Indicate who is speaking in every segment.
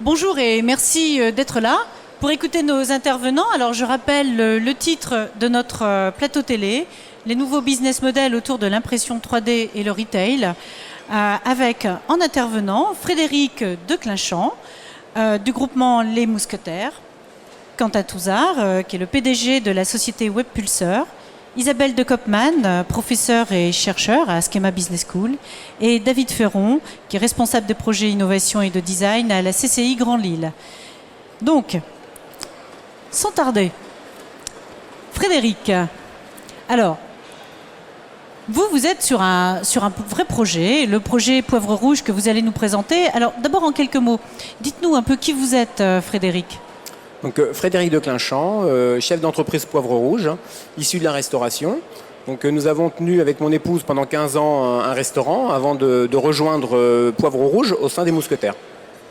Speaker 1: Bonjour et merci d'être là pour écouter nos intervenants. Alors je rappelle le titre de notre plateau télé, les nouveaux business models autour de l'impression 3D et le retail, avec en intervenant Frédéric de Clinchamp du groupement Les Mousquetaires, Quentin Touzard qui est le PDG de la société WebPulseur, Isabelle de Kopman, professeure et chercheur à Schema Business School, et David Ferron, qui est responsable des projets innovation et de design à la CCI Grand Lille. Donc, sans tarder, Frédéric, alors, vous êtes sur un vrai projet, le projet Poivre Rouge que vous allez nous présenter. Alors, d'abord en quelques mots, dites-nous un peu qui vous êtes, Frédéric.
Speaker 2: Donc, Frédéric de Clinchamp, chef d'entreprise Poivre Rouge, issu de la restauration. Donc, nous avons tenu avec mon épouse pendant 15 ans un restaurant avant de rejoindre Poivre Rouge au sein des Mousquetaires.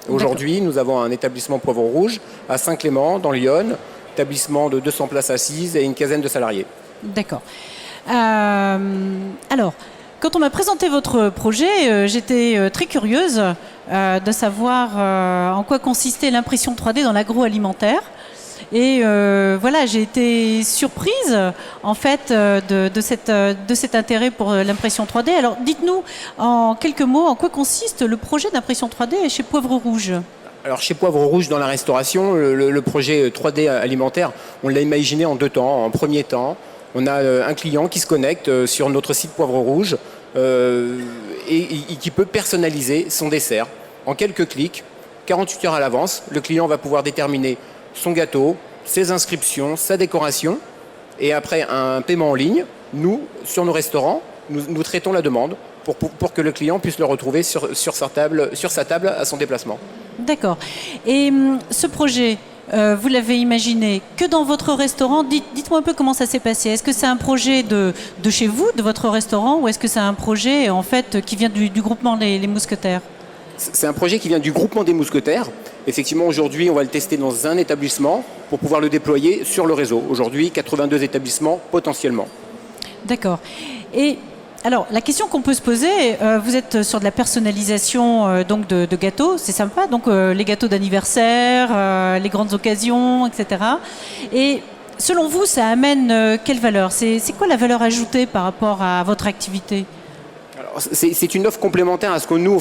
Speaker 2: Aujourd'hui, nous avons un établissement Poivre Rouge à Saint-Clément, dans Lyon, établissement de 200 places assises et une quinzaine de salariés.
Speaker 1: D'accord. Alors, quand on m'a présenté votre projet, j'étais très curieuse de savoir en quoi consistait l'impression 3D dans l'agroalimentaire. Et voilà, j'ai été surprise en fait de cet intérêt pour l'impression 3D. Alors, dites-nous en quelques mots en quoi consiste le projet d'impression 3D chez Poivre Rouge.
Speaker 2: Alors chez Poivre Rouge, dans la restauration, le projet 3D alimentaire, on l'a imaginé en deux temps. En premier temps, on a un client qui se connecte sur notre site Poivre Rouge et qui peut personnaliser son dessert. En quelques clics, 48 heures à l'avance, le client va pouvoir déterminer son gâteau, ses inscriptions, sa décoration. Et après un paiement en ligne, nous, sur nos restaurants, nous traitons la demande pour que le client puisse le retrouver sur sa table à son déplacement. D'accord.
Speaker 1: Et ce projet, vous l'avez imaginé que dans votre restaurant. Dites-moi un peu comment ça s'est passé. Est-ce que c'est un projet de chez vous, de votre restaurant, ou est-ce que c'est un projet en fait qui vient du groupement les Mousquetaires ?
Speaker 2: C'est un projet qui vient du groupement des Mousquetaires. Effectivement, aujourd'hui, on va le tester dans un établissement pour pouvoir le déployer sur le réseau. Aujourd'hui, 82 établissements potentiellement.
Speaker 1: D'accord. Et alors, la question qu'on peut se poser, vous êtes sur de la personnalisation donc de gâteaux, c'est sympa, donc les gâteaux d'anniversaire, les grandes occasions, etc. Et selon vous, ça amène quelle valeur ? C'est quoi la valeur ajoutée par rapport à votre activité ?
Speaker 2: C'est une offre complémentaire à ce que nous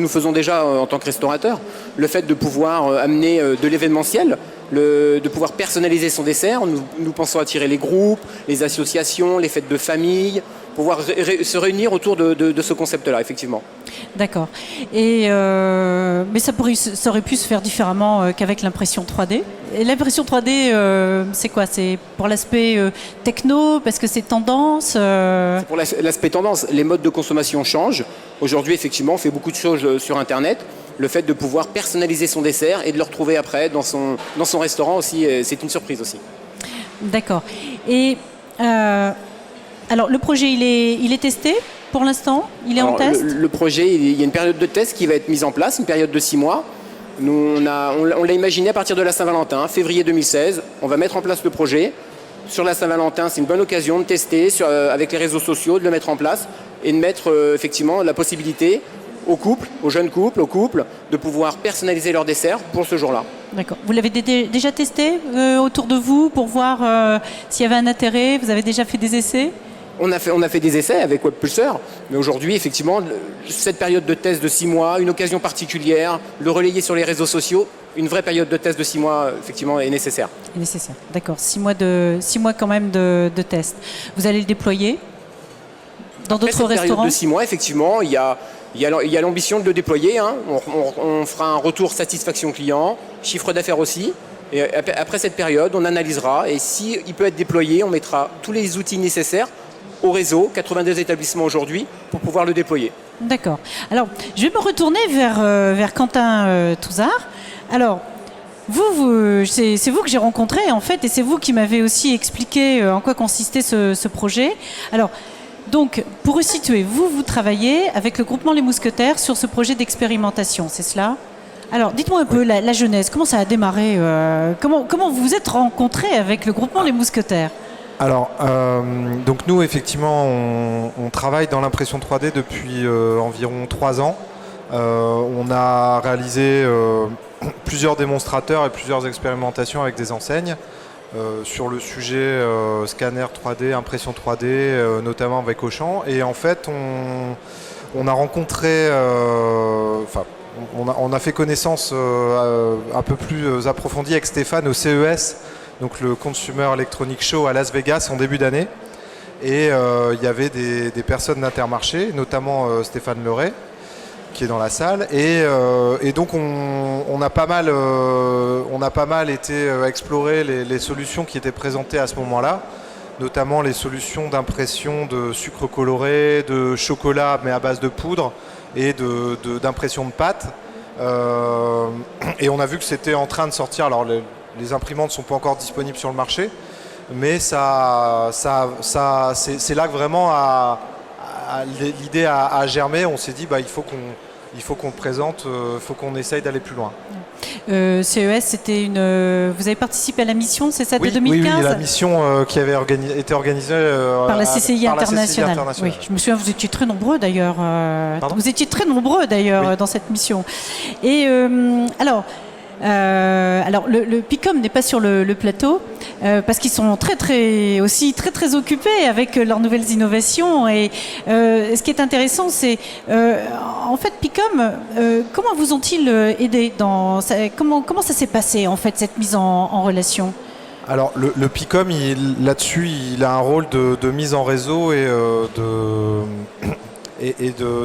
Speaker 2: faisons déjà en tant que restaurateur. Le fait de pouvoir amener de l'événementiel, de pouvoir personnaliser son dessert. Nous pensons attirer les groupes, les associations, les fêtes de famille, pouvoir se réunir autour de ce concept-là, effectivement.
Speaker 1: D'accord. Et mais ça aurait pu se faire différemment qu'avec l'impression 3D. Et l'impression 3D, c'est quoi ? C'est pour l'aspect techno, parce que c'est tendance
Speaker 2: C'est pour l'aspect tendance. Les modes de consommation changent. Aujourd'hui, effectivement, on fait beaucoup de choses sur Internet. Le fait de pouvoir personnaliser son dessert et de le retrouver après dans son restaurant aussi, c'est une surprise aussi.
Speaker 1: D'accord. Et alors, le projet, il est testé pour l'instant ? Il est en test ?
Speaker 2: Le projet, il y a une période de test qui va être mise en place, une période de 6 mois. Nous, on l'a imaginé à partir de la Saint-Valentin, février 2016. On va mettre en place le projet. Sur la Saint-Valentin, c'est une bonne occasion de tester avec les réseaux sociaux, de le mettre en place et de mettre effectivement la possibilité aux couples, aux jeunes couples, aux couples, de pouvoir personnaliser leur dessert pour ce jour-là.
Speaker 1: D'accord. Vous l'avez déjà testé autour de vous pour voir s'il y avait un intérêt ? Vous avez déjà fait des essais ?
Speaker 2: On a fait des essais avec WebPulseur, mais aujourd'hui, effectivement, cette période de test de 6 mois, une occasion particulière, le relayer sur les réseaux sociaux, une vraie période de test de 6 mois, effectivement, est nécessaire.
Speaker 1: Est nécessaire, d'accord. 6 mois quand même de test. Vous allez le déployer dans d'autres restaurants ?
Speaker 2: Cette période de 6 mois, effectivement, il y a l'ambition de le déployer. Hein. On fera un retour satisfaction client, chiffre d'affaires aussi. Et après cette période, on analysera. Et s'il peut être déployé, on mettra tous les outils nécessaires au réseau, 82 établissements aujourd'hui, pour pouvoir le déployer.
Speaker 1: D'accord. Alors, je vais me retourner vers Quentin Touzard. Alors, c'est vous que j'ai rencontré, en fait, et c'est vous qui m'avez aussi expliqué en quoi consistait ce projet. Alors, donc, pour resituer, vous travaillez avec le groupement Les Mousquetaires sur ce projet d'expérimentation, c'est cela ? Alors, dites-moi un peu la genèse, comment ça a démarré comment vous vous êtes rencontrés avec le groupement Les Mousquetaires ?
Speaker 3: Alors, donc nous, effectivement, on travaille dans l'impression 3D depuis environ 3 ans. On a réalisé plusieurs démonstrateurs et plusieurs expérimentations avec des enseignes sur le sujet scanner 3D, impression 3D, notamment avec Auchan. Et en fait, on a rencontré, on a fait connaissance un peu plus approfondie avec Stéphane au CES, donc le Consumer Electronics Show à Las Vegas en début d'année. Et il y avait des personnes d'Intermarché, notamment Stéphane Leray, qui est dans la salle. Et donc on a pas mal été explorer les solutions qui étaient présentées à ce moment-là, notamment les solutions d'impression de sucre coloré, de chocolat mais à base de poudre et d'impression de pâte. Et on a vu que c'était en train de sortir. Alors les imprimantes ne sont pas encore disponibles sur le marché, mais c'est là que vraiment l'idée a germé. On s'est dit il faut qu'on le présente, il faut qu'on essaye d'aller plus loin.
Speaker 1: CES, c'était vous avez participé à la mission, c'est ça, de 2015
Speaker 3: Oui, la mission qui avait été organisée
Speaker 1: par la CCI internationale. Oui, je me souviens, vous étiez très nombreux d'ailleurs. Vous étiez très nombreux d'ailleurs dans cette mission. Et alors, le PICOM n'est pas sur le plateau parce qu'ils sont très occupés avec leurs nouvelles innovations. Et ce qui est intéressant, c'est en fait PICOM, comment vous ont-ils aidé comment ça s'est passé en fait cette mise en relation?
Speaker 3: Alors le PICOM, là-dessus, il a un rôle de mise en réseau et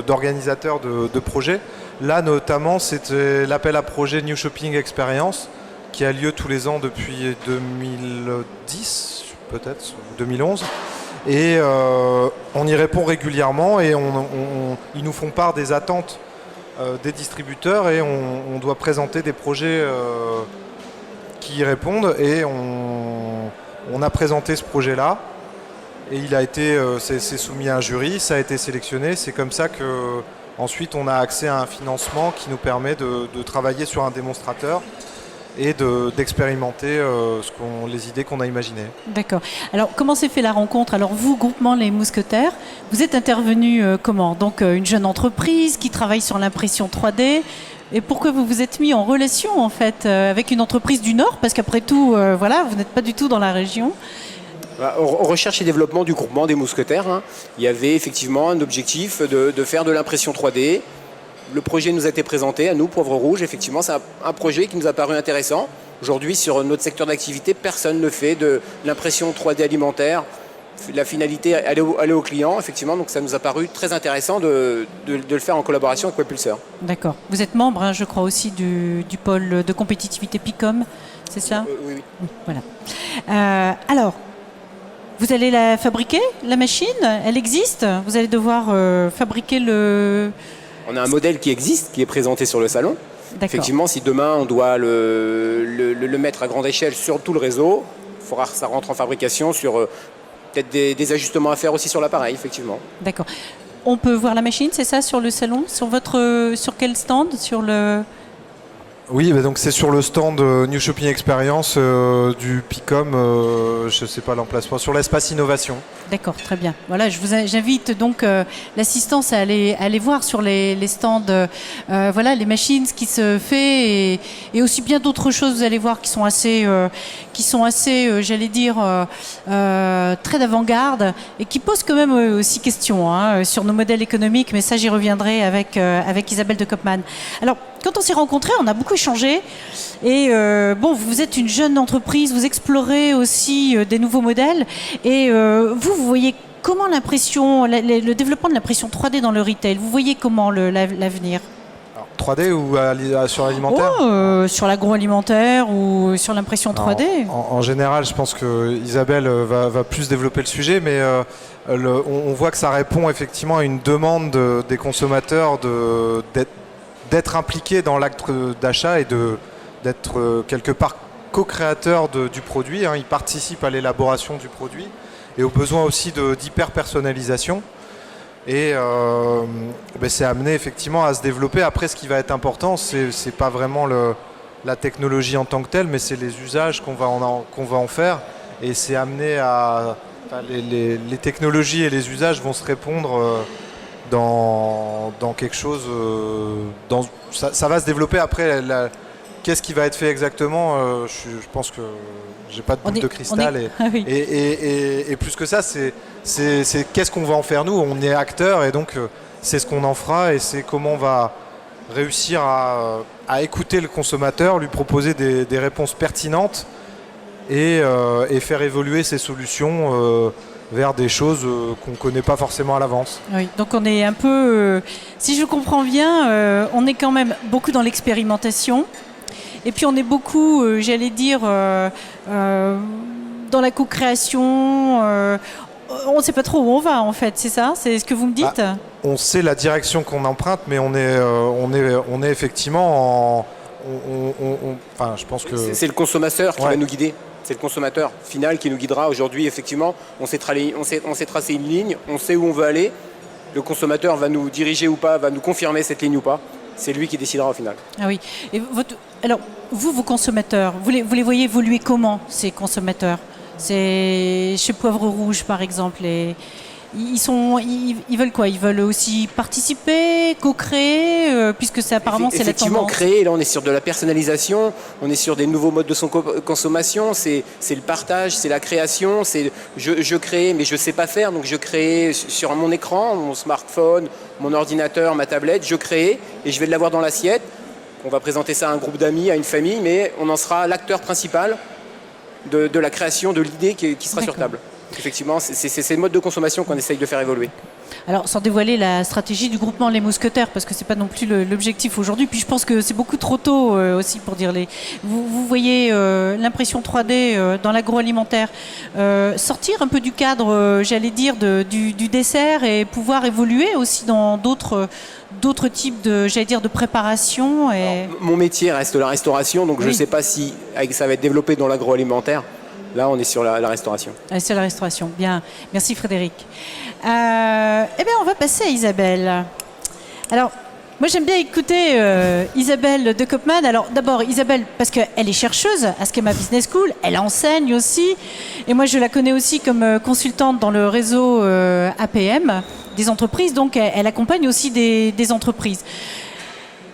Speaker 3: d'organisateur de projets. Là, notamment, c'était l'appel à projet New Shopping Experience qui a lieu tous les ans depuis 2010, peut-être, 2011. Et on y répond régulièrement et ils nous font part des attentes des distributeurs et on doit présenter des projets qui y répondent. Et on a présenté ce projet-là et il a été c'est soumis à un jury, ça a été sélectionné. C'est comme ça que ensuite on a accès à un financement qui nous permet de travailler sur un démonstrateur et d'expérimenter les idées qu'on a imaginées.
Speaker 1: D'accord. Alors, comment s'est fait la rencontre? Alors, vous, groupement Les Mousquetaires, vous êtes intervenu comment? Donc, une jeune entreprise qui travaille sur l'impression 3D. Et pourquoi vous vous êtes mis en relation, en fait, avec une entreprise du Nord? Parce qu'après tout, vous n'êtes pas du tout dans la région.
Speaker 2: Au recherche et développement du groupement des Mousquetaires, il y avait effectivement un objectif de faire de l'impression 3D. Le projet nous a été présenté à nous, Poivre Rouge. Effectivement, c'est un projet qui nous a paru intéressant. Aujourd'hui, sur notre secteur d'activité, personne ne fait de l'impression 3D alimentaire. La finalité, aller au client, effectivement. Donc, ça nous a paru très intéressant de le faire en collaboration avec Webpulsar.
Speaker 1: D'accord. Vous êtes membre, je crois, aussi du pôle de compétitivité PICOM, c'est ça?
Speaker 2: Oui.
Speaker 1: Voilà. Alors, vous allez la fabriquer, la machine? Elle existe? Vous allez devoir fabriquer le...
Speaker 2: On a un modèle qui existe, qui est présenté sur le salon. Effectivement, si demain on doit le mettre à grande échelle sur tout le réseau, il faudra que ça rentre en fabrication sur peut-être des ajustements à faire aussi sur l'appareil, effectivement.
Speaker 1: D'accord. On peut voir la machine, c'est ça, sur le salon? Sur quel stand?
Speaker 3: Oui, donc c'est sur le stand New Shopping Experience du PICOM, je ne sais pas l'emplacement, sur l'espace innovation.
Speaker 1: D'accord, très bien. Voilà, j'invite donc l'assistance à aller voir sur les stands, les machines, ce qui se fait et aussi bien d'autres choses. Vous allez voir qui sont assez, j'allais dire, très d'avant-garde et qui posent quand même aussi question sur nos modèles économiques. Mais ça, j'y reviendrai avec Isabelle de Kopman. Alors, quand on s'est rencontrés, on a beaucoup échangé. Et vous êtes une jeune entreprise, vous explorez aussi des nouveaux modèles. Et vous voyez comment le développement de l'impression 3D dans le retail, vous voyez comment l'avenir?
Speaker 3: 3D ou sur l'alimentaire?
Speaker 1: Sur l'agroalimentaire ou sur l'impression 3D.
Speaker 3: En général, je pense que Isabelle va plus développer le sujet, mais on voit que ça répond effectivement à une demande des consommateurs d'être impliqués dans l'acte d'achat et d'être quelque part co-créateur du produit. Ils participent à l'élaboration du produit et au besoin aussi d'hyper-personnalisation. Et c'est amené effectivement à se développer. Après, ce qui va être important, c'est pas vraiment la technologie en tant que telle, mais c'est les usages qu'on va en faire. Et c'est amené à... les technologies et les usages vont se répondre dans quelque chose... ça va se développer après... qu'est-ce qui va être fait exactement, je pense que j'ai pas de boule de cristal. Et plus que ça, c'est qu'est-ce qu'on va en faire nous. On est acteurs et donc c'est ce qu'on en fera et c'est comment on va réussir à écouter le consommateur, lui proposer des réponses pertinentes et faire évoluer ces solutions vers des choses qu'on ne connaît pas forcément à l'avance.
Speaker 1: Oui, donc on est un peu, si je comprends bien, on est quand même beaucoup dans l'expérimentation. Et puis on est beaucoup, j'allais dire, dans la co-création. On ne sait pas trop où on va en fait, c'est ça? C'est ce que vous me dites?
Speaker 3: On sait la direction qu'on emprunte, mais on est effectivement enfin, je pense que...
Speaker 2: C'est le consommateur qui va nous guider. C'est le consommateur final qui nous guidera. Aujourd'hui, effectivement, on s'est tracé une ligne, on sait où on veut aller. Le consommateur va nous diriger ou pas, va nous confirmer cette ligne ou pas. C'est lui qui décidera au final.
Speaker 1: Ah oui. Et alors, vous, vos consommateurs, vous les voyez évoluer comment, ces consommateurs? C'est chez Poivre Rouge, par exemple. Ils veulent quoi? Ils veulent aussi participer, co-créer, puisque apparemment c'est la tendance.
Speaker 2: Effectivement, créer. Là, on est sur de la personnalisation, on est sur des nouveaux modes de consommation. C'est le partage, c'est la création. C'est je crée, mais je ne sais pas faire. Donc, je crée sur mon écran, mon smartphone, mon ordinateur, ma tablette. Je crée et je vais l'avoir dans l'assiette. On va présenter ça à un groupe d'amis, à une famille, mais on en sera l'acteur principal de la création, de l'idée qui sera sur table. Effectivement, c'est ces modes de consommation qu'on essaye de faire évoluer.
Speaker 1: Alors, sans dévoiler la stratégie du groupement Les Mousquetaires, parce que ce n'est pas non plus l'objectif aujourd'hui, puis je pense que c'est beaucoup trop tôt aussi pour dire Vous voyez l'impression 3D dans l'agroalimentaire sortir un peu du cadre, j'allais dire, du dessert et pouvoir évoluer aussi dans d'autres types de préparation.
Speaker 2: Alors, mon métier reste la restauration, donc je ne sais pas si ça va être développé dans l'agroalimentaire. Là, on est sur la restauration.
Speaker 1: C'est la restauration. Bien. Merci, Frédéric. Eh bien, on va passer à Isabelle. Alors, moi, j'aime bien écouter Isabelle de Koopman. Alors, d'abord, Isabelle, parce qu'elle est chercheuse à Schema Business School. Elle enseigne aussi. Et moi, je la connais aussi comme consultante dans le réseau APM des entreprises. Donc, elle accompagne aussi des entreprises.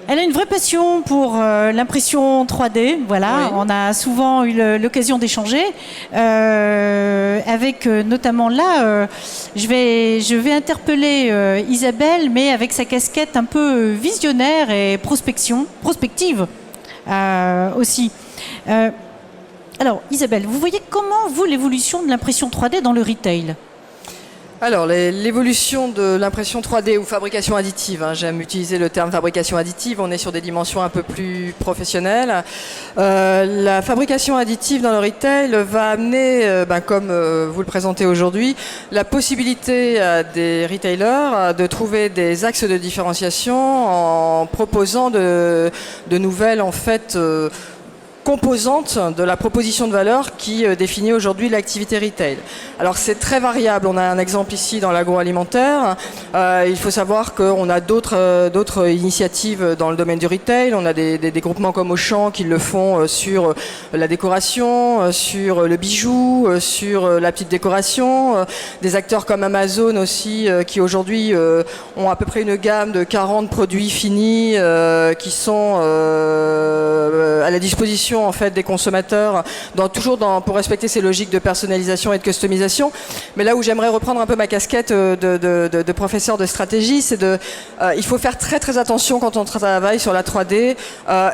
Speaker 1: Elle a une vraie passion pour l'impression 3D. Voilà, oui. On a souvent eu l'occasion d'échanger avec notamment là. Je vais interpeller Isabelle, mais avec sa casquette un peu visionnaire et prospective aussi. Alors, Isabelle, vous voyez comment vous l'évolution de l'impression 3D dans le retail?
Speaker 4: Alors, l'évolution de l'impression 3D ou fabrication additive, j'aime utiliser le terme fabrication additive, on est sur des dimensions un peu plus professionnelles. La fabrication additive dans le retail va amener, comme vous le présentez aujourd'hui, la possibilité à des retailers de trouver des axes de différenciation en proposant de nouvelles, en fait, composante de la proposition de valeur qui définit aujourd'hui l'activité retail. Alors c'est très variable, on a un exemple ici dans l'agroalimentaire, il faut savoir qu'on a d'autres initiatives dans le domaine du retail, on a des groupements comme Auchan qui le font sur la décoration, sur le bijou, sur la petite décoration, des acteurs comme Amazon aussi qui aujourd'hui ont à peu près une gamme de 40 produits finis qui sont à la disposition en fait des consommateurs, pour respecter ces logiques de personnalisation et de customisation. Mais là où j'aimerais reprendre un peu ma casquette de professeur de stratégie, c'est il faut faire très très attention quand on travaille sur la 3D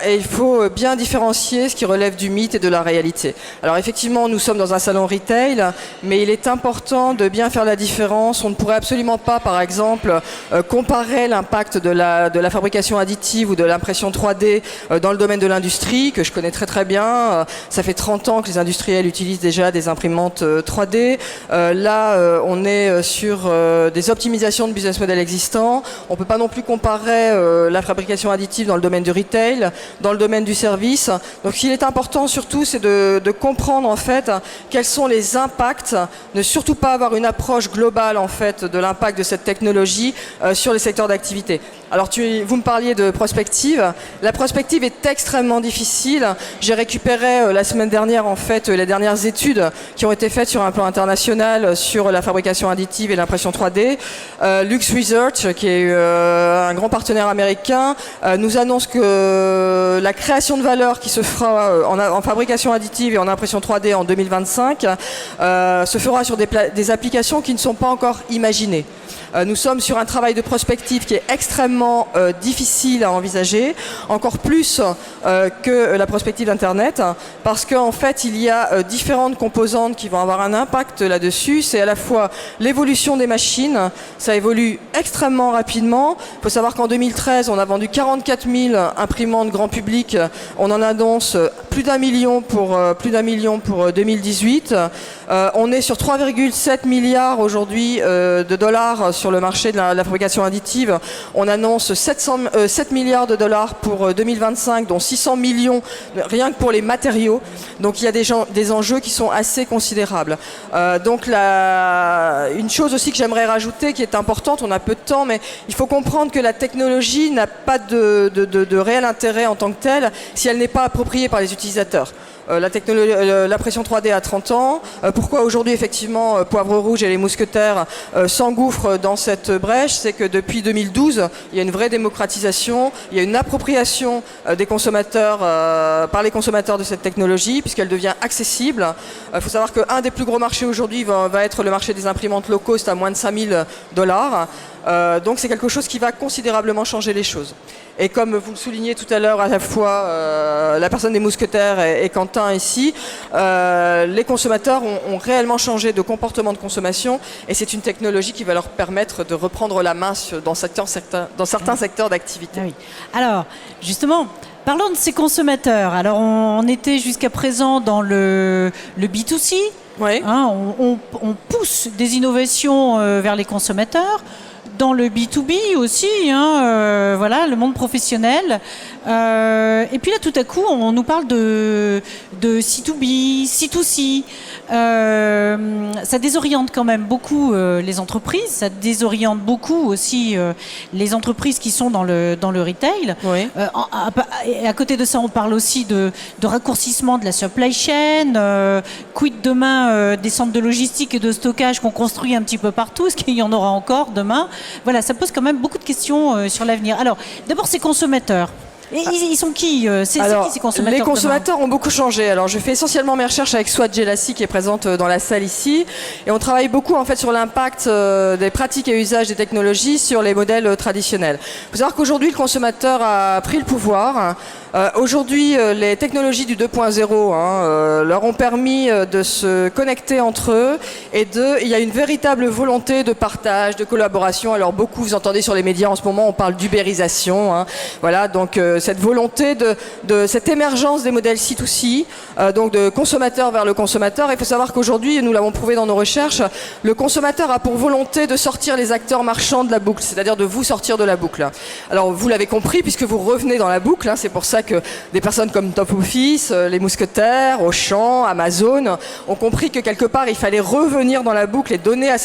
Speaker 4: et il faut bien différencier ce qui relève du mythe et de la réalité. Alors effectivement, nous sommes dans un salon retail, mais il est important de bien faire la différence. On ne pourrait absolument pas, par exemple, comparer l'impact de la fabrication additive ou de l'impression 3D dans le domaine de l'industrie, que je connais très bien. Ça fait 30 ans que les industriels utilisent déjà des imprimantes 3D. Là, on est sur des optimisations de business model existants. On ne peut pas non plus comparer la fabrication additive dans le domaine du retail, dans le domaine du service. Donc, ce qui est important surtout, c'est de comprendre en fait quels sont les impacts, ne surtout pas avoir une approche globale en fait de l'impact de cette technologie sur les secteurs d'activité. Alors, vous me parliez de prospective. La prospective est extrêmement difficile J'ai récupéré la semaine dernière en fait les dernières études qui ont été faites sur un plan international sur la fabrication additive et l'impression 3D. Lux Research, qui est un grand partenaire américain, nous annonce que la création de valeur qui se fera en fabrication additive et en impression 3D en 2025 se fera sur des applications qui ne sont pas encore imaginées. Nous sommes sur un travail de prospective qui est extrêmement difficile à envisager, encore plus que la prospective d'Internet, parce qu'en fait, il y a différentes composantes qui vont avoir un impact là-dessus. C'est à la fois l'évolution des machines, ça évolue extrêmement rapidement. Il faut savoir qu'en 2013, on a vendu 44 000 imprimantes grand public. On en annonce plus d'un million pour 2018. On est sur 3,7 milliards aujourd'hui de dollars sur le marché de la fabrication additive. On annonce 7 milliards de dollars pour 2025, dont 600 millions rien que pour les matériaux. Donc il y a des enjeux qui sont assez considérables. Donc une chose aussi que j'aimerais rajouter qui est importante, on a peu de temps, mais il faut comprendre que la technologie n'a pas de réel intérêt en tant que telle si elle n'est pas appropriée par les utilisateurs. L'impression 3D a 30 ans. Pourquoi aujourd'hui, effectivement, Poivre Rouge et les Mousquetaires s'engouffrent dans cette brèche? C'est que depuis 2012, il y a une vraie démocratisation, il y a une appropriation des consommateurs par les consommateurs de cette technologie, puisqu'elle devient accessible. Il faut savoir qu'un des plus gros marchés aujourd'hui va être le marché des imprimantes low cost à moins de 5 000 $. Donc c'est quelque chose qui va considérablement changer les choses. Et comme vous le soulignez tout à l'heure, à la fois la personne des Mousquetaires et Quentin ici, les consommateurs ont réellement changé de comportement de consommation et c'est une technologie qui va leur permettre de reprendre la main dans certains secteurs d'activité.
Speaker 1: Ah oui. Alors, justement, parlons de ces consommateurs. Alors, on était jusqu'à présent dans le B2C.
Speaker 4: Oui.
Speaker 1: Hein, on pousse des innovations vers les consommateurs. Dans le B2B aussi, voilà, le monde professionnel. Et puis là, tout à coup, on nous parle de C2B, C2C. Ça désoriente quand même beaucoup les entreprises. Ça désoriente beaucoup aussi les entreprises qui sont dans le retail.
Speaker 4: Oui.
Speaker 1: Et à côté de ça, on parle aussi de raccourcissement de la supply chain. Quid demain des centres de logistique et de stockage qu'on construit un petit peu partout? Est-ce qu'il y en aura encore demain? Voilà, ça pose quand même beaucoup de questions sur l'avenir. Alors, d'abord, ces consommateurs. Et ils sont qui c'est qui ces consommateurs?
Speaker 4: Les consommateurs ont beaucoup changé. Alors, je fais essentiellement mes recherches avec Swat Jelassi qui est présente dans la salle ici. Et on travaille beaucoup en fait sur l'impact des pratiques et usages des technologies sur les modèles traditionnels. Il faut savoir qu'aujourd'hui, le consommateur a pris le pouvoir. Aujourd'hui, les technologies du 2.0 leur ont permis de se connecter entre eux et il y a une véritable volonté de partage, de collaboration. Alors beaucoup, vous entendez sur les médias en ce moment, on parle d'ubérisation. Voilà, donc cette volonté de cette émergence des modèles C2C, donc de consommateur vers le consommateur. Il faut savoir qu'aujourd'hui, nous l'avons prouvé dans nos recherches, le consommateur a pour volonté de sortir les acteurs marchands de la boucle, c'est-à-dire de vous sortir de la boucle. Alors vous l'avez compris, puisque vous revenez dans la boucle, c'est pour ça que des personnes comme Top Office, les Mousquetaires, Auchan, Amazon ont compris que quelque part il fallait revenir dans la boucle et donner à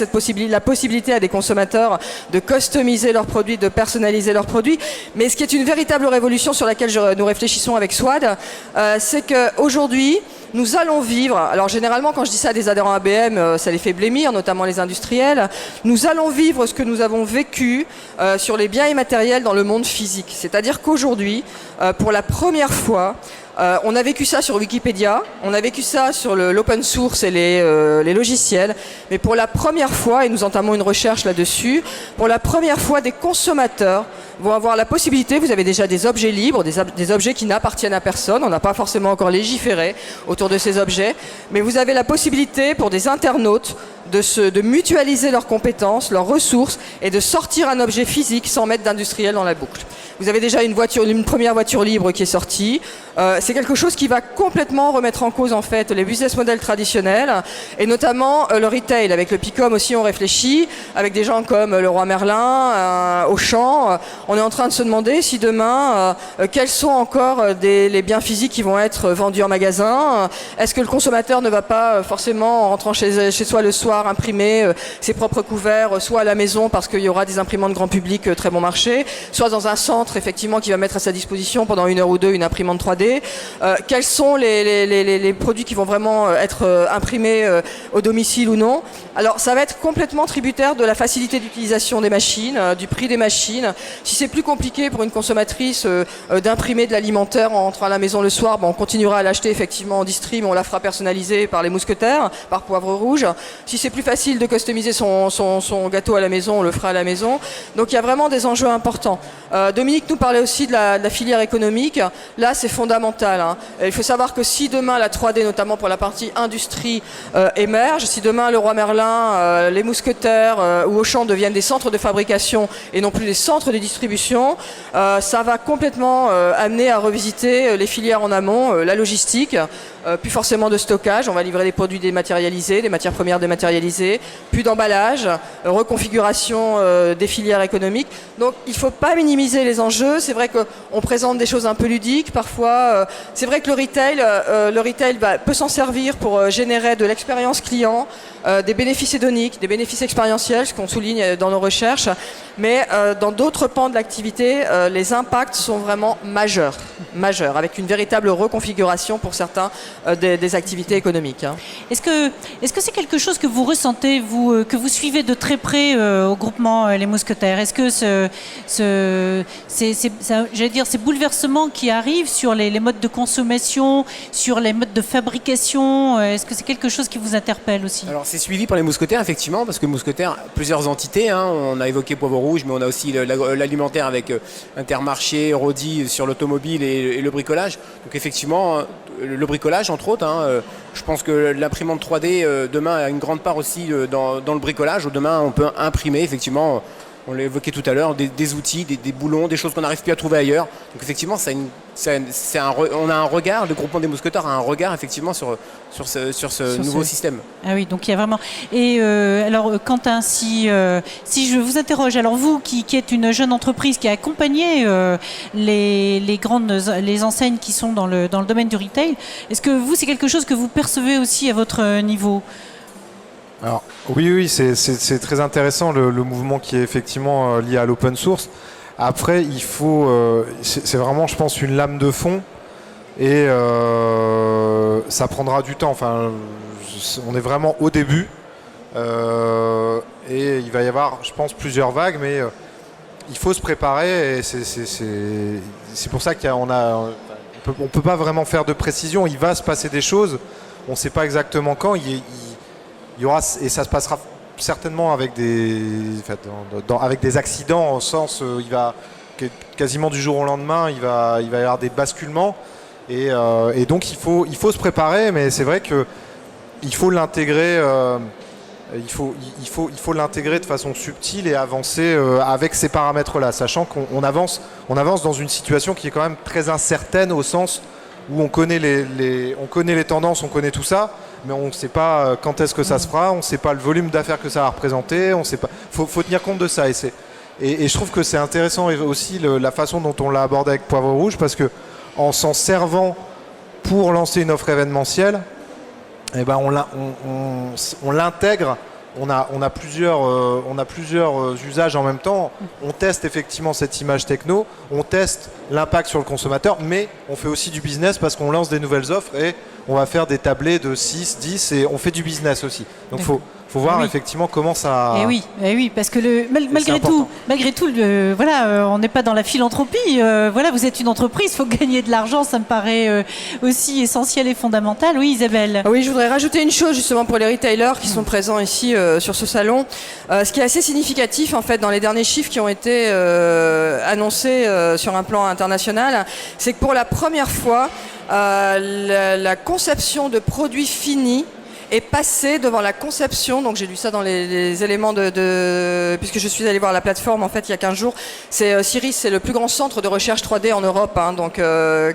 Speaker 4: la possibilité à des consommateurs de customiser leurs produits, de personnaliser leurs produits. Mais ce qui est une véritable révolution sur laquelle nous réfléchissons avec SWAD, c'est qu'aujourd'hui, nous allons vivre, alors généralement quand je dis ça à des adhérents ABM, ça les fait blêmir, notamment les industriels, nous allons vivre ce que nous avons vécu sur les biens immatériels dans le monde physique. C'est-à-dire qu'aujourd'hui, pour la première fois, on a vécu ça sur Wikipédia, on a vécu ça sur l'open source et les logiciels, mais pour la première fois, et nous entamons une recherche là-dessus, pour la première fois, des consommateurs vont avoir la possibilité, vous avez déjà des objets libres, des objets qui n'appartiennent à personne, on n'a pas forcément encore légiféré autour de ces objets, mais vous avez la possibilité pour des internautes de mutualiser leurs compétences, leurs ressources et de sortir un objet physique sans mettre d'industriel dans la boucle. Vous avez déjà une première voiture libre qui est sortie. C'est quelque chose qui va complètement remettre en cause en fait les business models traditionnels et notamment le retail. Avec le Picom aussi on réfléchit, avec des gens comme Leroy Merlin, Auchan. On est en train de se demander si demain, quels sont encore les biens physiques qui vont être vendus en magasin. Est-ce que le consommateur ne va pas forcément en rentrant chez soi le soir imprimer ses propres couverts, soit à la maison parce qu'il y aura des imprimantes grand public très bon marché, soit dans un centre effectivement qui va mettre à sa disposition pendant 1 heure ou deux une imprimante 3D. quels sont les produits qui vont vraiment être imprimés au domicile ou non. Alors ça va être complètement tributaire de la facilité d'utilisation des machines, du prix des machines. Si c'est plus compliqué pour une consommatrice d'imprimer de l'alimentaire en rentrant à la maison le soir, on continuera à l'acheter effectivement en distri, mais on la fera personnaliser par les mousquetaires, par Poivre Rouge. Si c'est plus facile de customiser son gâteau à la maison, on le fera à la maison. Donc il y a vraiment des enjeux importants. Dominique nous parlait aussi de la filière économique. Là, c'est fondamental. Il faut savoir que si demain la 3D, notamment pour la partie industrie, émerge, si demain Leroy Merlin, les mousquetaires ou Auchan deviennent des centres de fabrication et non plus des centres de distribution, ça va complètement amener à revisiter les filières en amont, la logistique, plus forcément de stockage, on va livrer des produits dématérialisés, des matières premières dématérialisées, plus d'emballage, reconfiguration des filières économiques. Donc il ne faut pas minimiser les enjeux. C'est vrai qu'on présente des choses un peu ludiques parfois. C'est vrai que le retail peut s'en servir pour générer de l'expérience client, des bénéfices hédoniques, des bénéfices expérientiels, ce qu'on souligne dans nos recherches. Mais dans d'autres pans de l'activité, les impacts sont vraiment majeurs, avec une véritable reconfiguration pour certains des activités économiques. Est-ce
Speaker 1: que c'est quelque chose que vous ressentez, vous, que vous suivez de très près au groupement Les Mousquetaires? Est-ce que ces bouleversements qui arrivent sur les modes de consommation, sur les modes de fabrication, est-ce que c'est quelque chose qui vous interpelle aussi?
Speaker 2: Alors c'est suivi par les Mousquetaires effectivement, parce que Mousquetaires, plusieurs entités, on a évoqué Poivre Rouge, mais on a aussi l'alimentaire avec Intermarché, Rodi sur l'automobile et le bricolage. Donc effectivement, le bricolage entre autres, je pense que l'imprimante 3D demain a une grande part aussi dans le bricolage, où demain on peut imprimer effectivement, on l'a évoqué tout à l'heure, des outils, des boulons, des choses qu'on n'arrive plus à trouver ailleurs. Donc effectivement, on a un regard, le groupement des Mousquetaires a un regard effectivement sur ce nouveau système.
Speaker 1: Ah oui, donc il y a vraiment... Et alors Quentin, si je vous interroge, alors vous qui êtes une jeune entreprise qui a accompagné les enseignes qui sont dans le domaine du retail, est-ce que vous, c'est quelque chose que vous percevez aussi à votre niveau ?
Speaker 3: Alors, oui, c'est très intéressant le mouvement qui est effectivement lié à l'open source. Après, il faut, c'est vraiment, je pense, une lame de fond et ça prendra du temps. Enfin, on est vraiment au début et il va y avoir, je pense, plusieurs vagues, mais il faut se préparer et c'est pour ça qu'on on peut pas vraiment faire de précision. Il va se passer des choses, on ne sait pas exactement quand. Il y aura, et ça se passera certainement avec des accidents, au sens quasiment du jour au lendemain, il va y avoir des basculements et donc il faut se préparer, mais c'est vrai que il faut l'intégrer, il faut l'intégrer de façon subtile et avancer avec ces paramètres-là, sachant qu'on avance dans une situation qui est quand même très incertaine au sens où on connaît les tendances, on connaît tout ça, mais on ne sait pas quand est-ce que ça se fera, on ne sait pas le volume d'affaires que ça va représenter, on sait pas. Faut tenir compte de ça et je trouve que c'est intéressant aussi la façon dont on l'a abordé avec Poivre Rouge, parce que en s'en servant pour lancer une offre événementielle, on l'intègre. On a plusieurs usages en même temps. On teste effectivement cette image techno, on teste l'impact sur le consommateur, mais on fait aussi du business parce qu'on lance des nouvelles offres et on va faire des tablés de 6, 10 et on fait du business aussi. Donc il faut voir effectivement comment ça...
Speaker 1: Et oui, parce que malgré tout, on n'est pas dans la philanthropie. Vous êtes une entreprise, il faut gagner de l'argent, ça me paraît aussi essentiel et fondamental. Oui, Isabelle.
Speaker 4: Oui, je voudrais rajouter une chose justement pour les retailers qui sont présents ici sur ce salon. Ce qui est assez significatif en fait dans les derniers chiffres qui ont été annoncés sur un plan international, c'est que pour la première fois, la conception de produits finis est passé devant la conception, donc j'ai lu ça dans les éléments puisque je suis allée voir la plateforme en fait il y a 15 jours, c'est Ciris, c'est le plus grand centre de recherche 3D en Europe,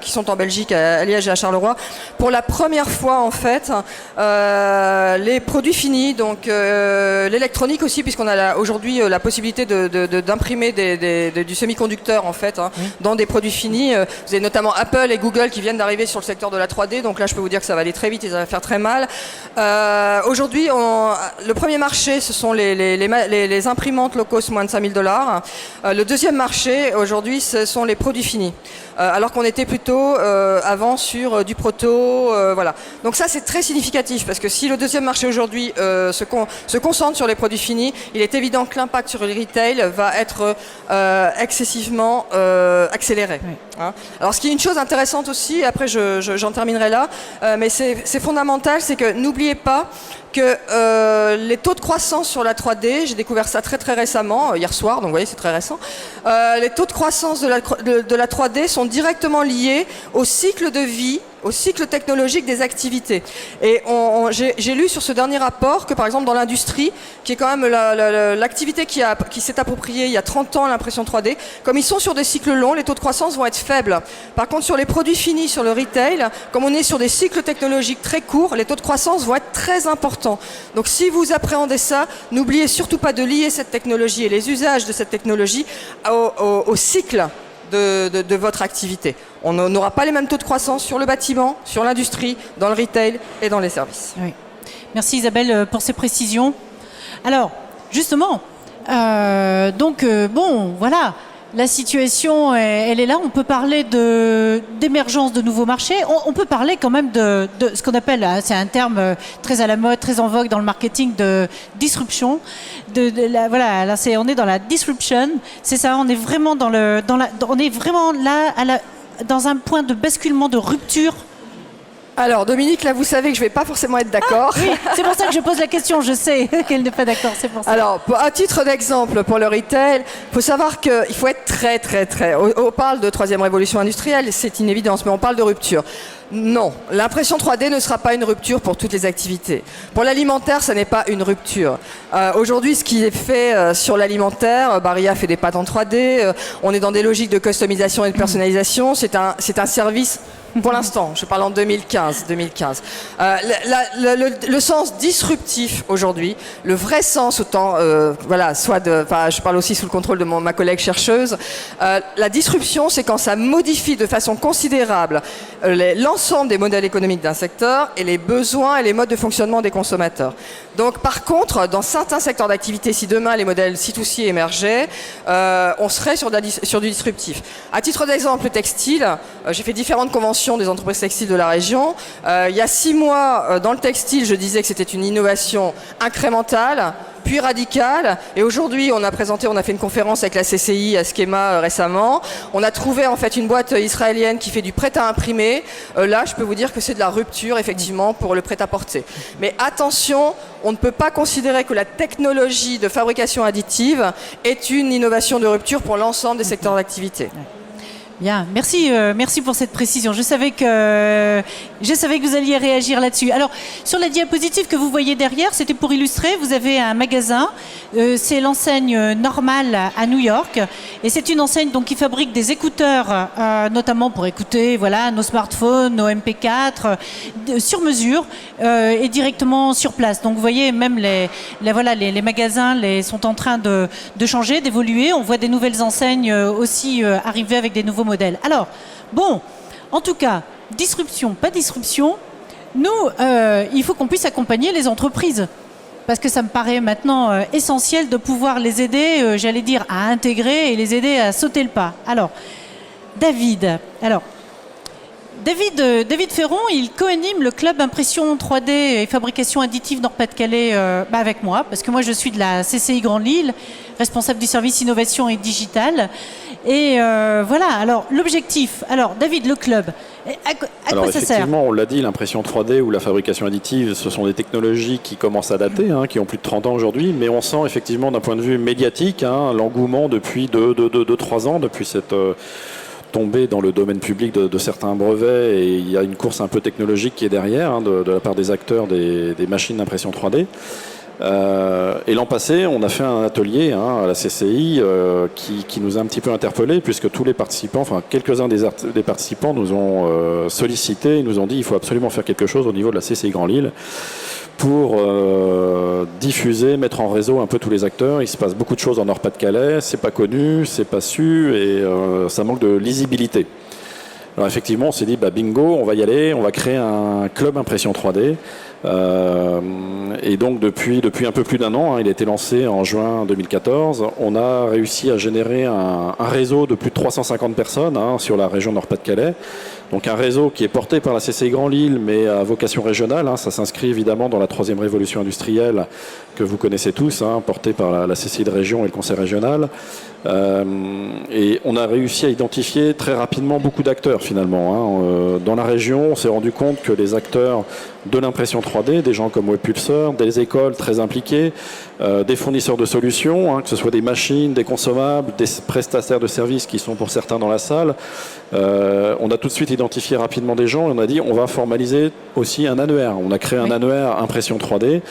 Speaker 4: qui sont en Belgique, à Liège et à Charleroi. Pour la première fois en fait, les produits finis, donc l'électronique aussi, puisqu'on a aujourd'hui la possibilité d'imprimer du semi-conducteur en fait, dans des produits finis. Vous avez notamment Apple et Google qui viennent d'arriver sur le secteur de la 3D, donc là je peux vous dire que ça va aller très vite et ça va faire très mal. Aujourd'hui, le premier marché, ce sont les imprimantes low cost moins de $5000. Le deuxième marché, aujourd'hui, ce sont les produits finis. Alors qu'on était plutôt avant sur du proto, voilà. Donc ça, c'est très significatif, parce que si le deuxième marché aujourd'hui se concentre sur les produits finis, il est évident que l'impact sur le retail va être excessivement accéléré. Oui. Hein. Alors ce qui est une chose intéressante aussi, après j'en terminerai là, mais c'est fondamental, c'est que n'oubliez pas que les taux de croissance sur la 3D, j'ai découvert ça très très récemment, hier soir, donc vous voyez c'est très récent, les taux de croissance de la 3D sont directement liés au cycle de vie, au cycle technologique des activités. Et j'ai lu sur ce dernier rapport que par exemple dans l'industrie, qui est quand même l'activité qui s'est appropriée il y a 30 ans l'impression 3D, comme ils sont sur des cycles longs, les taux de croissance vont être faibles. Par contre sur les produits finis, sur le retail, comme on est sur des cycles technologiques très courts, les taux de croissance vont être très importants. Donc si vous appréhendez ça, n'oubliez surtout pas de lier cette technologie et les usages de cette technologie au cycle de votre activité. On n'aura pas les mêmes taux de croissance sur le bâtiment, sur l'industrie, dans le retail et dans les services.
Speaker 1: Oui. Merci Isabelle pour ces précisions. Alors, justement, bon, voilà, la situation, elle est là. On peut parler d'émergence de nouveaux marchés. On peut parler quand même de ce qu'on appelle, c'est un terme très à la mode, très en vogue dans le marketing, de disruption. Voilà, là, on est dans la disruption. C'est ça, on est vraiment on est vraiment là dans un point de basculement, de rupture.
Speaker 4: Alors Dominique, là vous savez que je ne vais pas forcément être d'accord.
Speaker 1: Ah, oui, c'est pour ça que je pose la question, je sais qu'elle n'est pas d'accord, c'est pour ça.
Speaker 4: Alors, à titre d'exemple pour le retail, il faut savoir qu'il faut être très. On parle de troisième révolution industrielle, c'est une évidence, mais on parle de rupture. Non, l'impression 3D ne sera pas une rupture pour toutes les activités. Pour l'alimentaire, ça n'est pas une rupture. Aujourd'hui, ce qui est fait sur l'alimentaire, Barilla fait des pâtes en 3D, on est dans des logiques de customisation et de personnalisation, c'est un service. Pour l'instant, je parle en 2015. Le sens disruptif aujourd'hui, le vrai sens autant, je parle aussi sous le contrôle de ma collègue chercheuse, la disruption, c'est quand ça modifie de façon considérable l'ensemble des modèles économiques d'un secteur et les besoins et les modes de fonctionnement des consommateurs. Donc, par contre, dans certains secteurs d'activité, si demain les modèles C2C émergeaient, on serait sur du disruptif. À titre d'exemple, le textile, j'ai fait différentes conventions des entreprises textiles de la région. Il y a 6 mois, dans le textile, je disais que c'était une innovation incrémentale, puis radicale. Et aujourd'hui, on a fait une conférence avec la CCI à Schema récemment. On a trouvé en fait une boîte israélienne qui fait du prêt à imprimer. Là, je peux vous dire que c'est de la rupture, effectivement, pour le prêt à porter. Mais attention, on ne peut pas considérer que la technologie de fabrication additive est une innovation de rupture pour l'ensemble des secteurs d'activité.
Speaker 1: Bien, merci pour cette précision. Je savais que vous alliez réagir là-dessus. Alors, sur la diapositive que vous voyez derrière, c'était pour illustrer, vous avez un magasin, c'est l'enseigne Normal à New York, et c'est une enseigne donc qui fabrique des écouteurs, notamment pour écouter nos smartphones, nos MP4, sur mesure et directement sur place. Donc vous voyez, même les magasins sont en train de changer, d'évoluer. On voit des nouvelles enseignes aussi arriver avec des nouveaux modèles. Alors, bon, en tout cas, disruption, pas disruption, nous, il faut qu'on puisse accompagner les entreprises. Parce que ça me paraît maintenant essentiel de pouvoir les aider, à intégrer et les aider à sauter le pas. Alors, David Ferron, il co-anime le club impression 3D et fabrication additive Nord-Pas-de-Calais avec moi, parce que moi je suis de la CCI Grand Lille, responsable du service innovation et digital. Et alors l'objectif, David, le club, à quoi ça sert ?
Speaker 5: Effectivement, on l'a dit, l'impression 3D ou la fabrication additive, ce sont des technologies qui commencent à dater, qui ont plus de 30 ans aujourd'hui, mais on sent effectivement d'un point de vue médiatique l'engouement depuis 2-3 ans, depuis cette tombée dans le domaine public de certains brevets, et il y a une course un peu technologique qui est derrière de la part des acteurs des machines d'impression 3D. Et l'an passé, on a fait un atelier à la CCI qui nous a un petit peu interpellés, puisque tous les participants, quelques-uns des participants nous ont sollicité, nous ont dit il faut absolument faire quelque chose au niveau de la CCI Grand Lille pour diffuser, mettre en réseau un peu tous les acteurs. Il se passe beaucoup de choses en Nord-Pas-de-Calais, c'est pas connu, c'est pas su, et ça manque de lisibilité. Alors effectivement, on s'est dit bingo, on va y aller, on va créer un club impression 3D Et donc depuis un peu plus d'un an, il a été lancé en juin 2014, on a réussi à générer un réseau de plus de 350 personnes sur la région Nord-Pas-de-Calais. Donc un réseau qui est porté par la CCI Grand Lille, mais à vocation régionale. Ça s'inscrit évidemment dans la troisième révolution industrielle que vous connaissez tous, portée par la CCI de région et le Conseil régional. Et on a réussi à identifier très rapidement beaucoup d'acteurs finalement. Dans la région, on s'est rendu compte que les acteurs de l'impression 3D, des gens comme Webpulsor, des écoles très impliquées, des fournisseurs de solutions, que ce soit des machines, des consommables, des prestataires de services qui sont pour certains dans la salle. On a tout de suite identifié rapidement des gens et on a dit on va formaliser aussi un annuaire. On a créé un annuaire impression 3D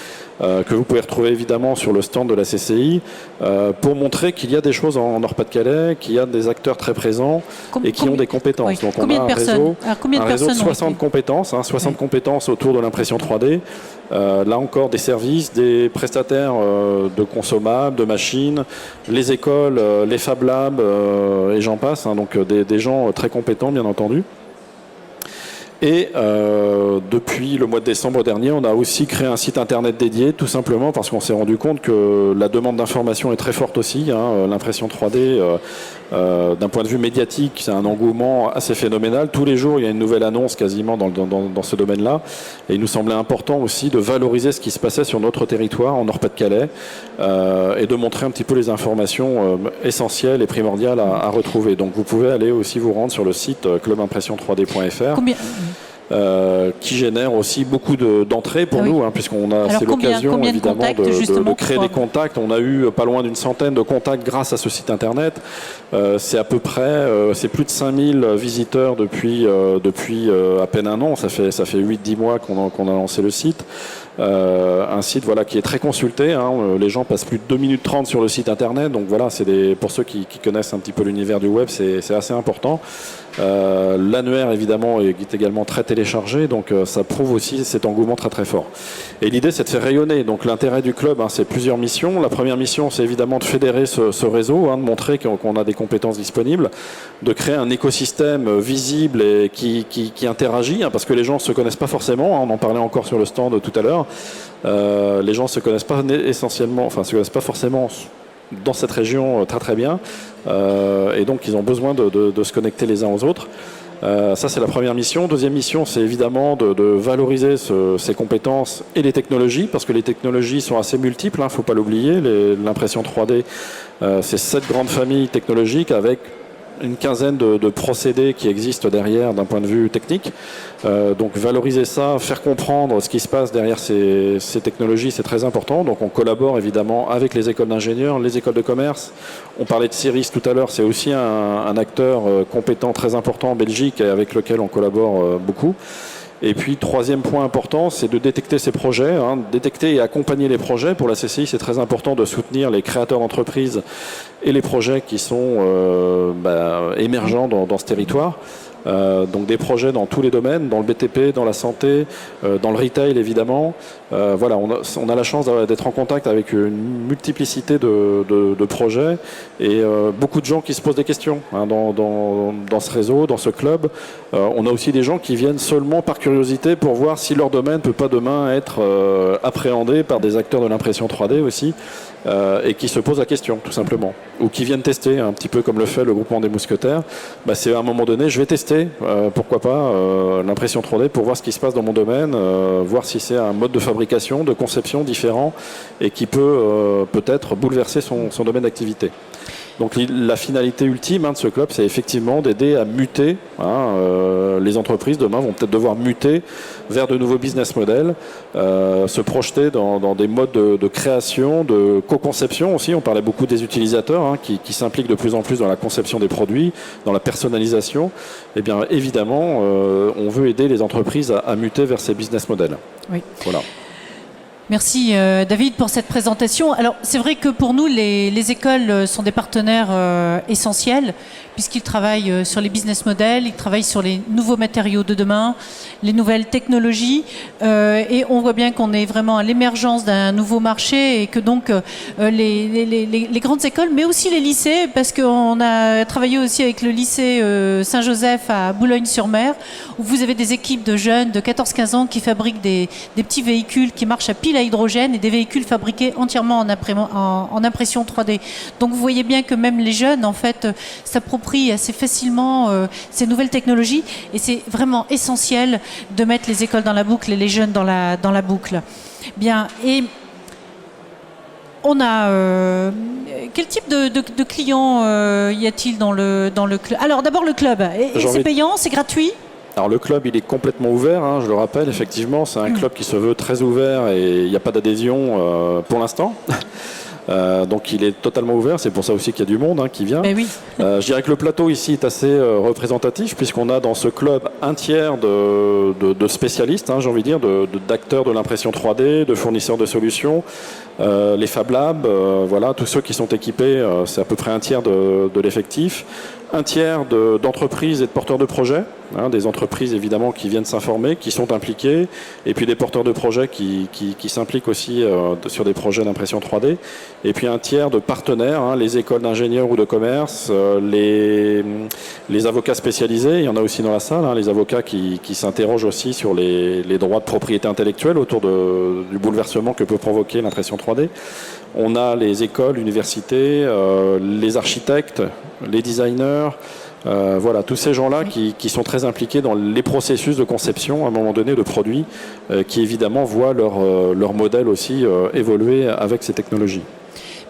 Speaker 5: que vous pouvez retrouver évidemment sur le stand de la CCI pour montrer qu'il y a des choses en Nord-Pas-de-Calais, qu'il y a des acteurs très présents et qui ont des compétences.
Speaker 1: Oui.
Speaker 5: Donc on
Speaker 1: Combien
Speaker 5: a
Speaker 1: de personnes
Speaker 5: un réseau de 60 compétences, 60 compétences autour de l'impression 3D. Là encore des services, des prestataires de consommables, de machines, les écoles, les Fab Labs et j'en passe. Donc des gens très compétents bien entendu. Et depuis le mois de décembre dernier, on a aussi créé un site internet dédié, tout simplement parce qu'on s'est rendu compte que la demande d'information est très forte aussi. L'impression 3D, d'un point de vue médiatique, c'est un engouement assez phénoménal. Tous les jours, il y a une nouvelle annonce quasiment dans ce domaine-là. Et il nous semblait important aussi de valoriser ce qui se passait sur notre territoire, en Nord-Pas-de-Calais, et de montrer un petit peu les informations essentielles et primordiales à retrouver. Donc vous pouvez aller aussi vous rendre sur le site clubimpression3d.fr. Qui génère aussi beaucoup d'entrées pour nous, puisqu'on a c'est l'occasion évidemment de créer des contacts. On a eu pas loin d'une centaine de contacts grâce à ce site internet. C'est à peu près, c'est plus de 5000 visiteurs depuis à peine un an. Ça fait 8-10 mois qu'on a lancé le site. Un site qui est très consulté. Les gens passent plus de 2 minutes 30 sur le site internet. Donc voilà, pour ceux qui connaissent un petit peu l'univers du web, c'est assez important. L'annuaire évidemment est également très téléchargé, donc ça prouve aussi cet engouement très très fort. Et l'idée c'est de faire rayonner. Donc l'intérêt du club, c'est plusieurs missions. La première mission c'est évidemment de fédérer ce réseau, de montrer qu'on a des compétences disponibles, de créer un écosystème visible et qui interagit, parce que les gens ne se connaissent pas forcément. On en parlait encore sur le stand tout à l'heure. Les gens se connaissent pas forcément dans cette région très très bien, et donc ils ont besoin de se connecter les uns aux autres. Ça c'est la première mission. Deuxième mission, c'est évidemment de valoriser ces compétences et les technologies, parce que les technologies sont assez multiples, faut pas l'oublier. L'impression 3D, c'est 7 grandes familles technologiques avec une quinzaine de procédés qui existent derrière d'un point de vue technique. Donc valoriser ça, faire comprendre ce qui se passe derrière ces technologies, c'est très important. Donc on collabore évidemment avec les écoles d'ingénieurs, les écoles de commerce. On parlait de Ciris tout à l'heure, c'est aussi un acteur compétent très important en Belgique et avec lequel on collabore beaucoup. Et puis, troisième point important, c'est de détecter ces projets, détecter et accompagner les projets. Pour la CCI, c'est très important de soutenir les créateurs d'entreprises et les projets qui sont émergents dans ce territoire. Donc des projets dans tous les domaines, dans le BTP, dans la santé, dans le retail évidemment. On a la chance d'être en contact avec une multiplicité de projets et beaucoup de gens qui se posent des questions dans ce réseau, dans ce club. On a aussi des gens qui viennent seulement par curiosité pour voir si leur domaine ne peut pas demain être appréhendé par des acteurs de l'impression 3D aussi. Et qui se posent la question tout simplement, ou qui viennent tester un petit peu comme le fait le groupement des mousquetaires. C'est à un moment donné, je vais tester, pourquoi pas, l'impression 3D pour voir ce qui se passe dans mon domaine, voir si c'est un mode de fabrication, de conception différent et qui peut peut-être bouleverser son domaine d'activité. Donc la finalité ultime de ce club, c'est effectivement d'aider à muter. Les entreprises demain vont peut-être devoir muter vers de nouveaux business models, se projeter dans des modes de création, de co-conception aussi. On parlait beaucoup des utilisateurs qui s'impliquent de plus en plus dans la conception des produits, dans la personnalisation. Eh bien évidemment, on veut aider les entreprises à muter vers ces business models.
Speaker 1: Oui.
Speaker 5: Voilà.
Speaker 1: Merci David pour cette présentation. Alors c'est vrai que pour nous les écoles sont des partenaires essentiels puisqu'il travaille sur les business models, il travaille sur les nouveaux matériaux de demain, les nouvelles technologies, et on voit bien qu'on est vraiment à l'émergence d'un nouveau marché et que donc les grandes écoles, mais aussi les lycées, parce qu'on a travaillé aussi avec le lycée Saint-Joseph à Boulogne-sur-Mer, où vous avez des équipes de jeunes de 14-15 ans qui fabriquent des petits véhicules qui marchent à pile à hydrogène et des véhicules fabriqués entièrement en impression 3D. Donc vous voyez bien que même les jeunes, en fait, s'approprient assez facilement ces nouvelles technologies, et c'est vraiment essentiel de mettre les écoles dans la boucle et les jeunes dans la boucle. Bien, et on a quel type de clients y a-t-il dans le club? Alors d'abord le club, et c'est payant, c'est gratuit?
Speaker 5: Alors le club, il est complètement ouvert, hein, je le rappelle, effectivement, c'est un club qui se veut très ouvert et il n'y a pas d'adhésion pour l'instant. Donc il est totalement ouvert, c'est pour ça aussi qu'il y a du monde qui vient.
Speaker 1: Oui.
Speaker 5: Je dirais que le plateau ici est assez représentatif, puisqu'on a dans ce club un tiers de spécialistes, j'ai envie de dire, d'acteurs de l'impression 3D, de fournisseurs de solutions, les Fab Labs, voilà, tous ceux qui sont équipés, c'est à peu près un tiers de l'effectif. Un tiers d'entreprises et de porteurs de projets, des entreprises évidemment qui viennent s'informer, qui sont impliquées, et puis des porteurs de projets qui s'impliquent aussi sur des projets d'impression 3D, et puis un tiers de partenaires, les écoles d'ingénieurs ou de commerce, les avocats spécialisés, il y en a aussi dans la salle, les avocats qui s'interrogent aussi sur les droits de propriété intellectuelle autour du bouleversement que peut provoquer l'impression 3D. On a les écoles, universités, les architectes, les designers, voilà, tous ces gens-là qui sont très impliqués dans les processus de conception, à un moment donné, de produits, qui évidemment voient leur modèle aussi évoluer avec ces technologies.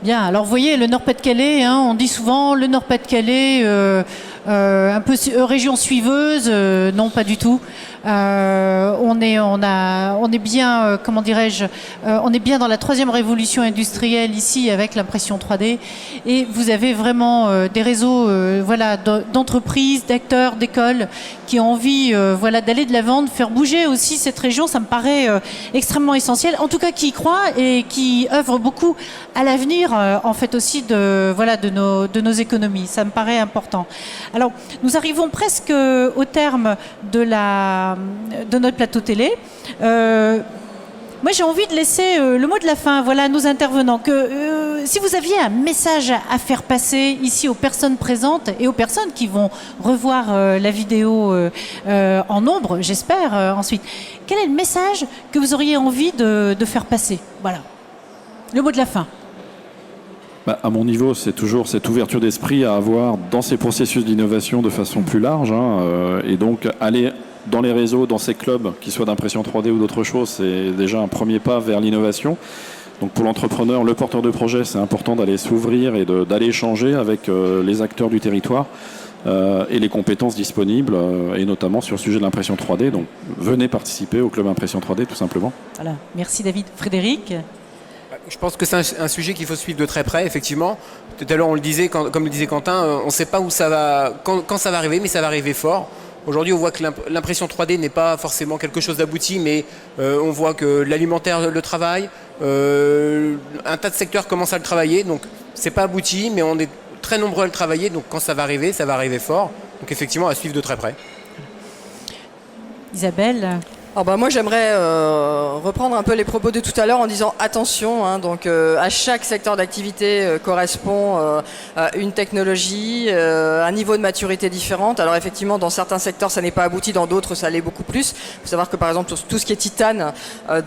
Speaker 1: Bien, alors vous voyez, le Nord-Pas-de-Calais, on dit souvent le Nord-Pas-de-Calais, un peu région suiveuse, non pas du tout. On est bien, comment dirais-je, on est bien dans la troisième révolution industrielle ici avec l'impression 3D, et vous avez vraiment des réseaux, voilà, d'entreprises, d'acteurs, d'écoles qui ont envie, voilà, d'aller de l'avant, de faire bouger aussi cette région. Ça me paraît extrêmement essentiel. En tout cas, qui y croient et qui œuvrent beaucoup à l'avenir, en fait aussi de nos économies. Ça me paraît important. Alors, nous arrivons presque au terme de notre plateau télé. Moi, j'ai envie de laisser le mot de la fin, voilà, à nos intervenants. Si vous aviez un message à faire passer ici aux personnes présentes et aux personnes qui vont revoir la vidéo en nombre, j'espère, ensuite, quel est le message que vous auriez envie de faire passer? Voilà, le mot de la fin.
Speaker 5: À mon niveau, c'est toujours cette ouverture d'esprit à avoir dans ces processus d'innovation de façon plus large, et donc aller dans les réseaux, dans ces clubs, qu'ils soient d'impression 3D ou d'autres choses, c'est déjà un premier pas vers l'innovation. Donc pour l'entrepreneur, le porteur de projet, c'est important d'aller s'ouvrir et d'aller échanger avec les acteurs du territoire et les compétences disponibles, et notamment sur le sujet de l'impression 3D. Donc venez participer au club impression 3D tout simplement. Voilà,
Speaker 1: merci David. Frédéric?
Speaker 2: Je pense que c'est un sujet qu'il faut suivre de très près, effectivement. Tout à l'heure, on le disait, comme le disait Quentin, on ne sait pas où ça va, quand ça va arriver, mais ça va arriver fort. Aujourd'hui, on voit que l'impression 3D n'est pas forcément quelque chose d'abouti, mais on voit que l'alimentaire le travaille, un tas de secteurs commencent à le travailler, donc c'est pas abouti, mais on est très nombreux à le travailler, donc quand ça va arriver fort. Donc effectivement, à suivre de très près.
Speaker 1: Isabelle?
Speaker 4: Moi, j'aimerais reprendre un peu les propos de tout à l'heure en disant attention, donc à chaque secteur d'activité correspond une technologie, un niveau de maturité différente. Alors effectivement, dans certains secteurs, ça n'est pas abouti, dans d'autres, ça l'est beaucoup plus. Il faut savoir que par exemple, tout ce qui est titane,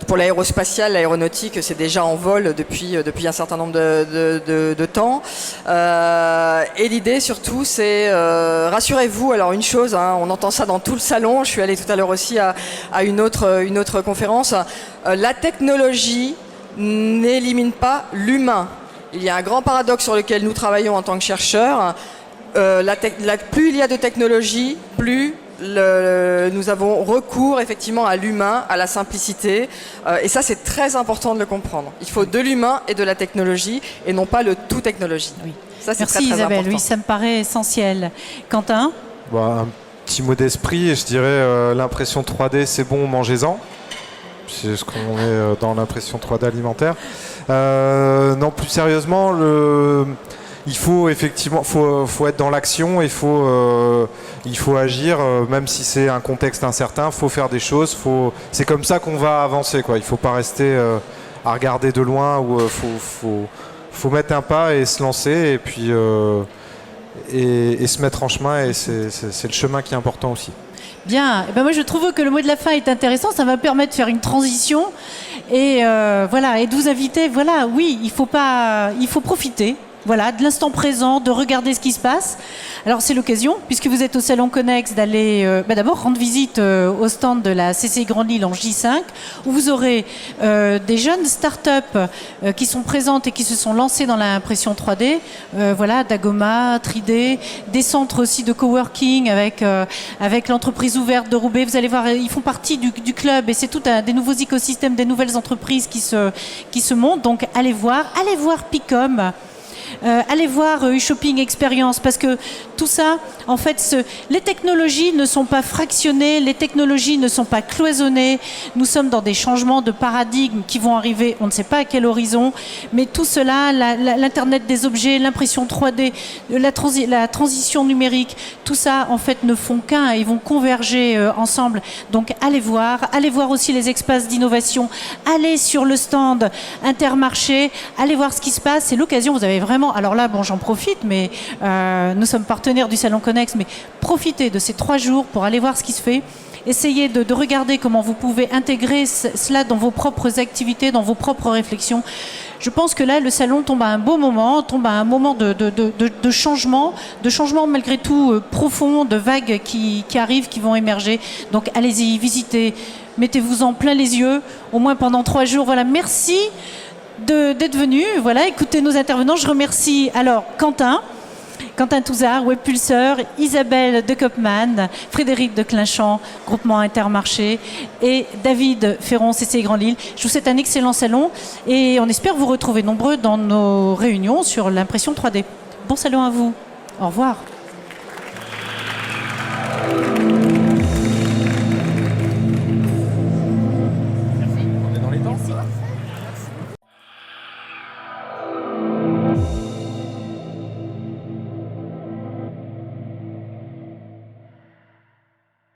Speaker 4: pour l'aérospatiale, l'aéronautique, c'est déjà en vol depuis un certain nombre de temps. Et l'idée surtout, c'est rassurez-vous. Alors une chose, on entend ça dans tout le salon. Je suis allée tout à l'heure aussi à une autre conférence. La technologie n'élimine pas l'humain. Il y a un grand paradoxe sur lequel nous travaillons en tant que chercheurs. Plus il y a de technologie, plus nous avons recours effectivement à l'humain, à la simplicité. Et ça, c'est très important de le comprendre. Il faut de l'humain et de la technologie, et non pas le tout technologie.
Speaker 1: Oui.
Speaker 4: Ça, c'est
Speaker 1: merci
Speaker 4: très, très
Speaker 1: Isabelle,
Speaker 4: important.
Speaker 1: oui, ça me paraît essentiel. Quentin?
Speaker 3: Petit mot d'esprit, je dirais l'impression 3D, c'est bon, mangez-en. C'est ce qu'on est dans l'impression 3D alimentaire. Non, plus sérieusement, il faut effectivement faut être dans l'action, il faut agir, même si c'est un contexte incertain, faut faire des choses, c'est comme ça qu'on va avancer, quoi. Il faut pas rester à regarder de loin, ou faut mettre un pas et se lancer, et puis et se mettre en chemin, et c'est le chemin qui est important aussi.
Speaker 1: Bien, et ben moi je trouve que le mot de la fin est intéressant, ça va permettre de faire une transition et voilà, et de vous inviter, voilà, oui, il faut profiter. Voilà, de l'instant présent, de regarder ce qui se passe. Alors c'est l'occasion, puisque vous êtes au Salon Connex, d'aller d'abord rendre visite au stand de la CCI Grand Lille en J5, où vous aurez des jeunes start-up qui sont présentes et qui se sont lancées dans l'impression 3D. Voilà, Dagoma, 3D, des centres aussi de coworking avec l'entreprise ouverte de Roubaix. Vous allez voir, ils font partie du club, et c'est tout des nouveaux écosystèmes, des nouvelles entreprises qui se montent. Donc allez voir Picom. Allez voir eShopping Experience, parce que tout ça, en fait, les technologies ne sont pas fractionnées, les technologies ne sont pas cloisonnées. Nous sommes dans des changements de paradigme qui vont arriver, on ne sait pas à quel horizon, mais tout cela, l'Internet des objets, l'impression 3D, la transition numérique, tout ça, en fait, ne font qu'un, ils vont converger ensemble. Donc allez voir aussi les espaces d'innovation, allez sur le stand Intermarché, allez voir ce qui se passe. C'est l'occasion, vous avez vraiment... Alors là, bon, j'en profite, mais nous sommes partenaires du Salon Connex, mais profitez de ces 3 jours pour aller voir ce qui se fait. Essayez de regarder comment vous pouvez intégrer cela dans vos propres activités, dans vos propres réflexions. Je pense que là, le salon tombe à un beau moment, tombe à un moment de changement malgré tout profond, de vagues qui arrivent, qui vont émerger. Donc allez-y, visitez, mettez-vous-en plein les yeux, au moins pendant 3 jours. Voilà, merci d'être venu, voilà, écoutez nos intervenants. Je remercie alors Quentin Touzard, Webpulseur, Isabelle de Kopman, Frédéric de Clinchamp, Groupement Intermarché, et David Ferron, CCI Grand Lille. Je vous souhaite un excellent salon et on espère vous retrouver nombreux dans nos réunions sur l'impression 3D. Bon salon à vous. Au revoir.